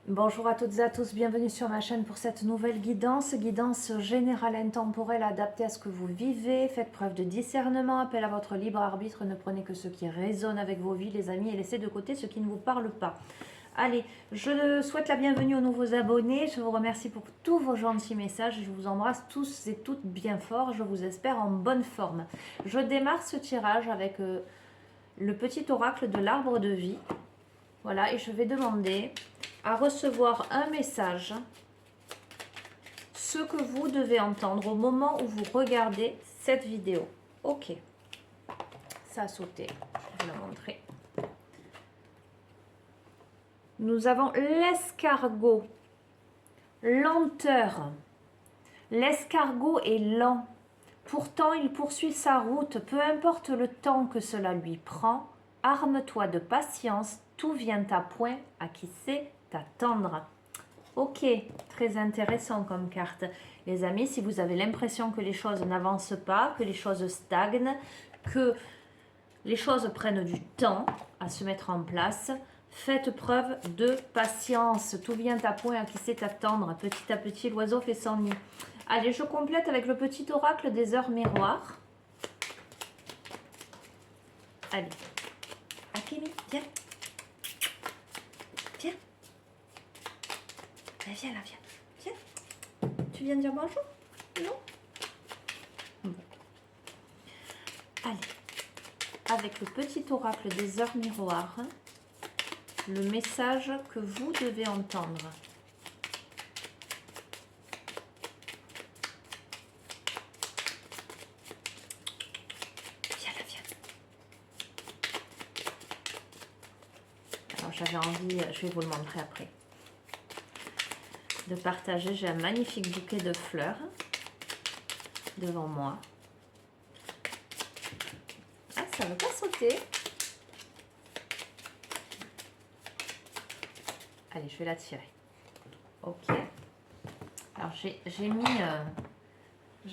Bonjour à toutes et à tous, bienvenue sur ma chaîne pour cette nouvelle guidance générale intemporelle adaptée à ce que vous vivez. Faites preuve de discernement, appel à votre libre arbitre, ne prenez que ce qui résonne avec vos vies les amis et laissez de côté ce qui ne vous parle pas. Allez, je souhaite la bienvenue aux nouveaux abonnés, je vous remercie pour tous vos gentils messages, je vous embrasse tous et toutes bien fort, je vous espère en bonne forme. Je démarre ce tirage avec le petit oracle de l'arbre de vie. Voilà, et je vais demander à recevoir un message, ce que vous devez entendre au moment où vous regardez cette vidéo. Ok, ça a sauté, je vais vous le montrer. Nous avons l'escargot, lenteur. L'escargot est lent, pourtant il poursuit sa route, peu importe le temps que cela lui prend. Arme-toi de patience, tout vient à point à qui sait t'attendre. Ok, très intéressant comme carte. Les amis, si vous avez l'impression que les choses n'avancent pas, que les choses stagnent, que les choses prennent du temps à se mettre en place, faites preuve de patience. Tout vient à point à qui sait t'attendre. Petit à petit, l'oiseau fait son nid. Allez, je complète avec le petit oracle des heures miroirs. Allez. Akemi, viens. Viens. Viens là, viens. Viens. Tu viens de dire bonjour? Non? Bon. Allez. Avec le petit oracle des heures miroirs, le message que vous devez entendre. Viens là, viens. Alors j'avais envie, je vais vous le montrer après, de partager. J'ai un magnifique bouquet de fleurs devant moi. Ah, ça ne veut pas sauter. Allez, je vais la tirer. Ok. Alors j'ai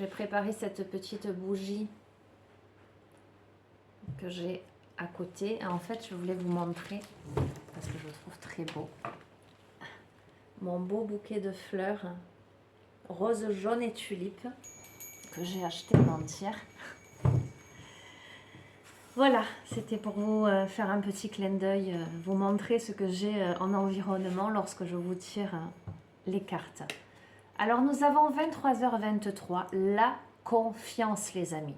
préparé cette petite bougie que j'ai à côté. En fait, je voulais vous montrer, parce que je le trouve très beau, mon beau bouquet de fleurs rose, jaune et tulipe que j'ai acheté avant-hier. Voilà, c'était pour vous faire un petit clin d'œil, vous montrer ce que j'ai en environnement lorsque je vous tire les cartes. Alors nous avons 23h23, la confiance les amis.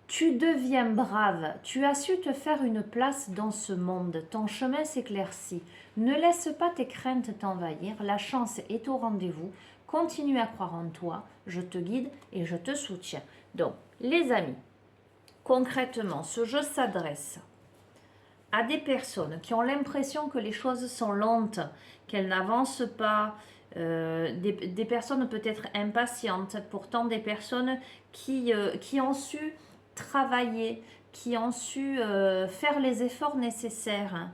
Tu deviens brave, tu as su te faire une place dans ce monde, ton chemin s'éclaircit. Ne laisse pas tes craintes t'envahir, la chance est au rendez-vous. Continue à croire en toi, je te guide et je te soutiens. Donc les amis, concrètement, ce jeu s'adresse à des personnes qui ont l'impression que les choses sont lentes, qu'elles n'avancent pas, des personnes peut-être impatientes, pourtant des personnes qui ont su travailler, qui ont su faire les efforts nécessaires.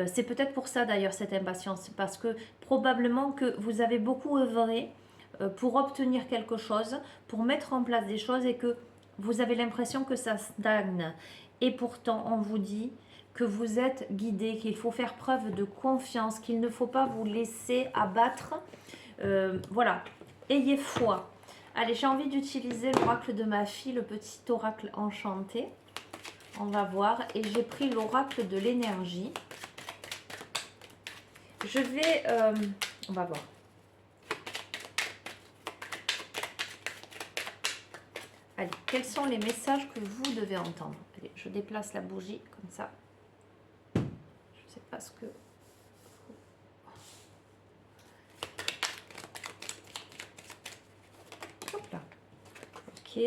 C'est peut-être pour ça d'ailleurs cette impatience, parce que probablement que vous avez beaucoup œuvré pour obtenir quelque chose, pour mettre en place des choses et que vous avez l'impression que ça stagne. Et pourtant, on vous dit que vous êtes guidé, qu'il faut faire preuve de confiance, qu'il ne faut pas vous laisser abattre. Voilà, ayez foi. Allez, j'ai envie d'utiliser l'oracle de ma fille, le petit oracle enchanté. On va voir. Et j'ai pris l'oracle de l'énergie. Je vais... on va voir. Allez, quels sont les messages que vous devez entendre? Allez, je déplace la bougie comme ça. Je ne sais pas ce que... Hop là. Ok.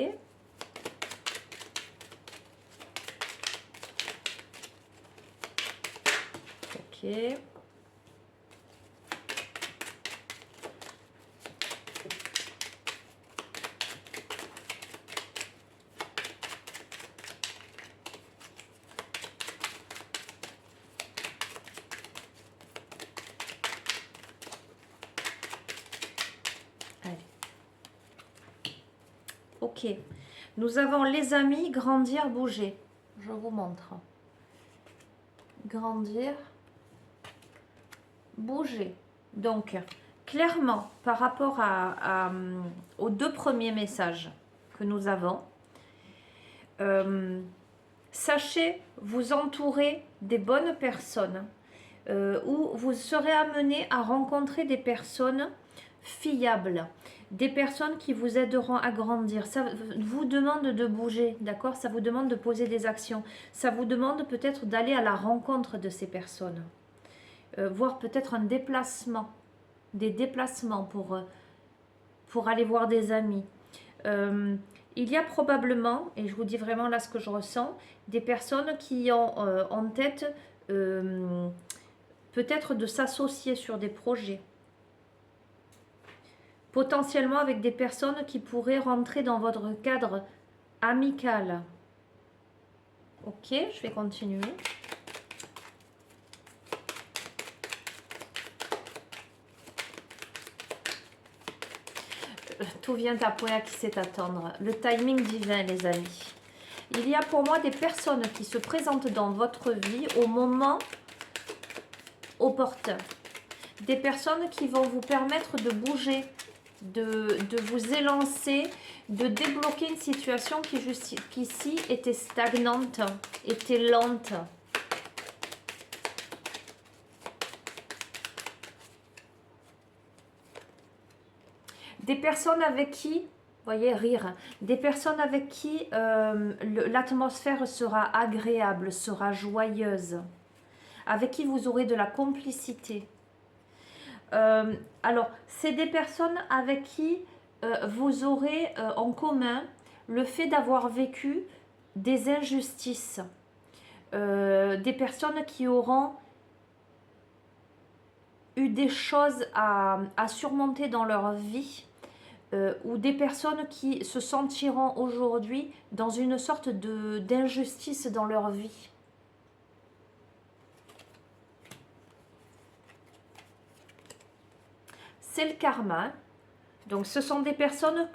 Ok. Ok, nous avons les amis, grandir, bouger. Je vous montre. Grandir, bouger. Donc, clairement, par rapport aux deux premiers messages que nous avons, sachez vous entourer des bonnes personnes où vous serez amené à rencontrer des personnes fiables, des personnes qui vous aideront à grandir. Ça vous demande de bouger, d'accord? Ça vous demande de poser des actions. Ça vous demande peut-être d'aller à la rencontre de ces personnes. Voire peut-être un déplacement, des déplacements pour aller voir des amis. Il y a probablement, et je vous dis vraiment là ce que je ressens, des personnes qui ont en tête peut-être de s'associer sur des projets. Potentiellement avec des personnes qui pourraient rentrer dans votre cadre amical. Ok, je vais continuer. Tout vient à point à qui sait attendre. Le timing divin, les amis. Il y a pour moi des personnes qui se présentent dans votre vie au moment opportun. Des personnes qui vont vous permettre de bouger, de vous élancer, de débloquer une situation qui jusqu'ici était stagnante, était lente. Des personnes avec qui, voyez, rire, des personnes avec qui l'atmosphère sera agréable, sera joyeuse, avec qui vous aurez de la complicité. Alors, c'est des personnes avec qui vous aurez en commun le fait d'avoir vécu des injustices, des personnes qui auront eu des choses à surmonter dans leur vie, ou des personnes qui se sentiront aujourd'hui dans une sorte d'injustice dans leur vie. C'est le karma. Donc ce sont des personnes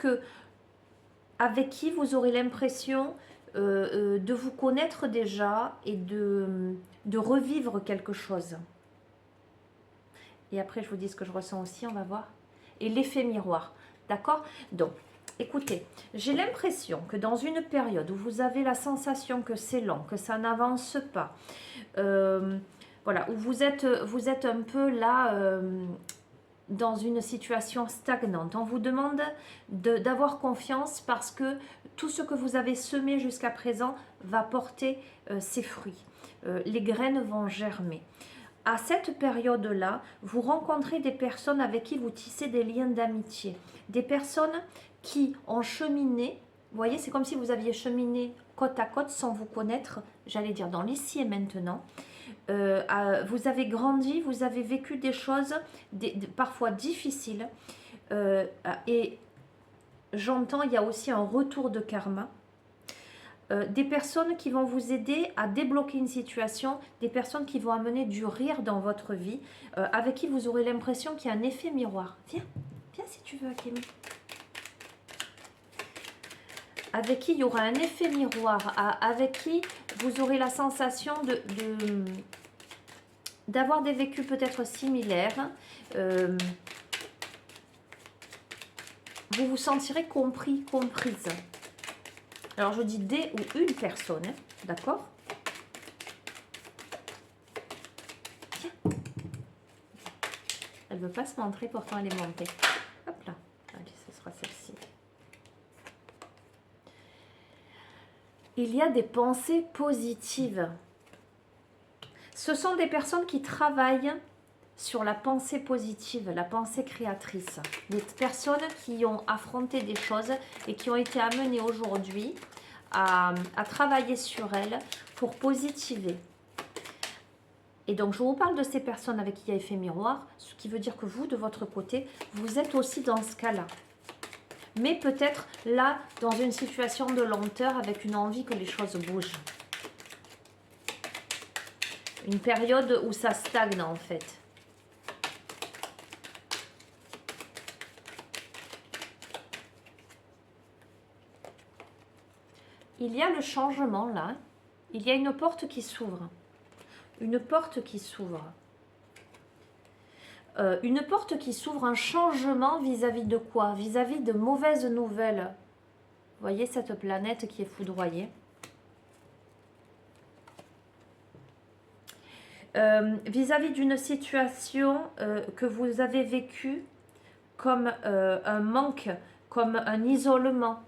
avec qui vous aurez l'impression de vous connaître déjà et de revivre quelque chose. Et après je vous dis ce que je ressens aussi, on va voir. Et l'effet miroir. D'accord? Donc, écoutez, j'ai l'impression que dans une période où vous avez la sensation que c'est lent, que ça n'avance pas, voilà, où vous êtes un peu là dans une situation stagnante, on vous demande d'avoir confiance parce que tout ce que vous avez semé jusqu'à présent va porter ses fruits. Les graines vont germer. À cette période-là, vous rencontrez des personnes avec qui vous tissez des liens d'amitié. Des personnes qui ont cheminé, vous voyez, c'est comme si vous aviez cheminé côte à côte sans vous connaître, j'allais dire dans l'ici et maintenant. Vous avez grandi, vous avez vécu des choses parfois difficiles. Et j'entends, il y a aussi un retour de karma. Des personnes qui vont vous aider à débloquer une situation, des personnes qui vont amener du rire dans votre vie, avec qui vous aurez l'impression qu'il y a un effet miroir. Viens, viens si tu veux, Akemi. Avec qui il y aura un effet miroir, avec qui vous aurez la sensation d'avoir des vécus peut-être similaires. Vous vous sentirez compris, comprise. Alors, je dis des ou une personne, hein, d'accord? Tiens. Elle ne veut pas se montrer, pourtant elle est montée. Hop là. Allez, ce sera celle-ci. Il y a des pensées positives. Ce sont des personnes qui travaillent sur la pensée positive, la pensée créatrice. Des personnes qui ont affronté des choses et qui ont été amenées aujourd'hui à travailler sur elles pour positiver. Et donc, je vous parle de ces personnes avec qui il y a effet miroir, ce qui veut dire que vous, de votre côté, vous êtes aussi dans ce cas-là. Mais peut-être là, dans une situation de lenteur, avec une envie que les choses bougent. Une période où ça stagne en fait. Il y a le changement là. Il y a une porte qui s'ouvre. Une porte qui s'ouvre. Une porte qui s'ouvre, un changement vis-à-vis de quoi? Vis-à-vis de mauvaises nouvelles. Vous voyez cette planète qui est foudroyée. Vis-à-vis d'une situation que vous avez vécue comme un manque, comme un isolement.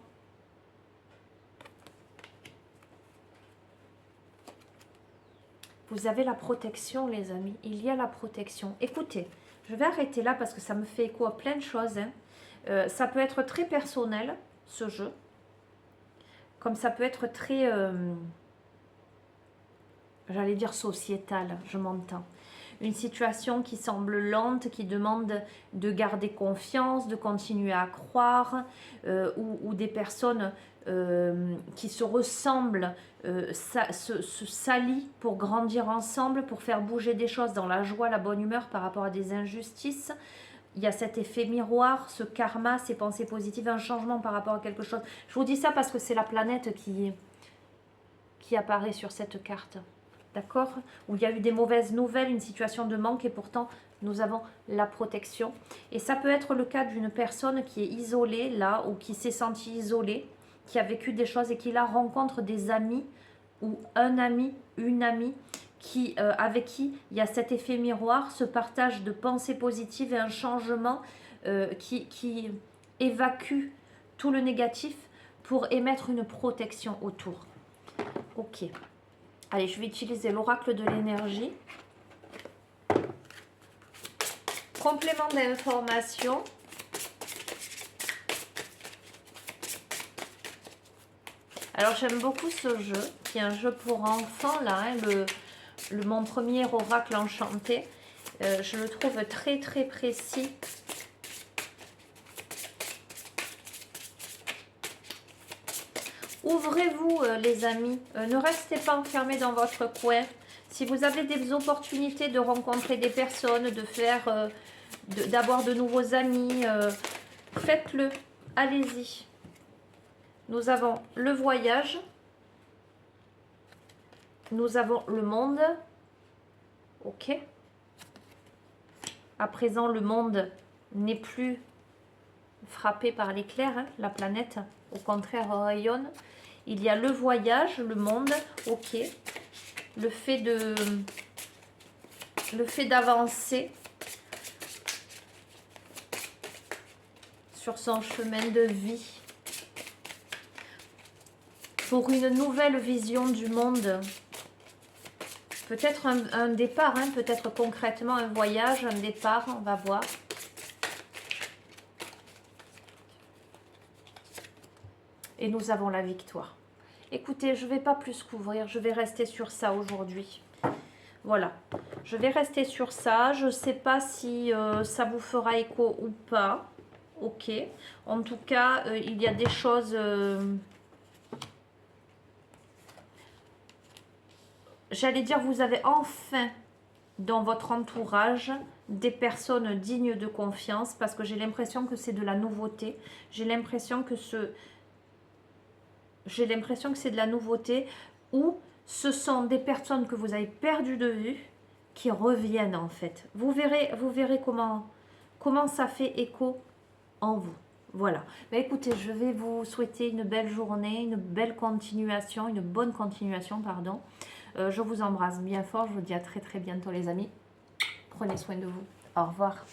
Vous avez la protection, les amis. Il y a la protection. Écoutez, je vais arrêter là parce que ça me fait écho à plein de choses. Hein. Ça peut être très personnel, ce jeu. Comme ça peut être très... j'allais dire sociétal, je m'entends. Une situation qui semble lente, qui demande de garder confiance, de continuer à croire, ou des personnes qui se ressemblent, se s'allient pour grandir ensemble, pour faire bouger des choses dans la joie, la bonne humeur par rapport à des injustices. Il y a cet effet miroir, ce karma, ces pensées positives, un changement par rapport à quelque chose. Je vous dis ça parce que c'est la planète qui apparaît sur cette carte. D'accord? Où il y a eu des mauvaises nouvelles, une situation de manque et pourtant nous avons la protection. Et ça peut être le cas d'une personne qui est isolée là ou qui s'est sentie isolée, qui a vécu des choses et qui là rencontre des amis ou un ami, une amie avec qui il y a cet effet miroir, ce partage de pensées positives et un changement qui évacue tout le négatif pour émettre une protection autour. Ok. Allez, je vais utiliser l'oracle de l'énergie. Complément d'information. Alors, j'aime beaucoup ce jeu, qui est un jeu pour enfants, là, hein, mon premier oracle enchanté. Je le trouve très, très précis. Ouvrez-vous, les amis. Ne restez pas enfermés dans votre coin. Si vous avez des opportunités de rencontrer des personnes, de faire, d'avoir de nouveaux amis, faites-le. Allez-y. Nous avons le voyage. Nous avons le monde. Ok. À présent, le monde n'est plus frappé par l'éclair, hein, la planète. Au contraire, rayonne. Il y a le voyage, le monde, ok. Le fait d'avancer sur son chemin de vie. Pour une nouvelle vision du monde. Peut-être un départ, hein, peut-être concrètement un voyage, un départ, on va voir. Et nous avons la victoire. Écoutez, je ne vais pas plus couvrir, je vais rester sur ça aujourd'hui. Voilà, je vais rester sur ça. Je ne sais pas si ça vous fera écho ou pas. Ok, en tout cas, il y a des choses... j'allais dire, vous avez enfin dans votre entourage des personnes dignes de confiance parce que j'ai l'impression que c'est de la nouveauté. J'ai l'impression que c'est de la nouveauté ou ce sont des personnes que vous avez perdues de vue qui reviennent en fait. Vous verrez comment ça fait écho en vous. Voilà. Ben écoutez, je vais vous souhaiter une belle journée, une belle continuation, une bonne continuation, pardon. Je vous embrasse bien fort. Je vous dis à très très bientôt les amis. Prenez soin de vous. Au revoir.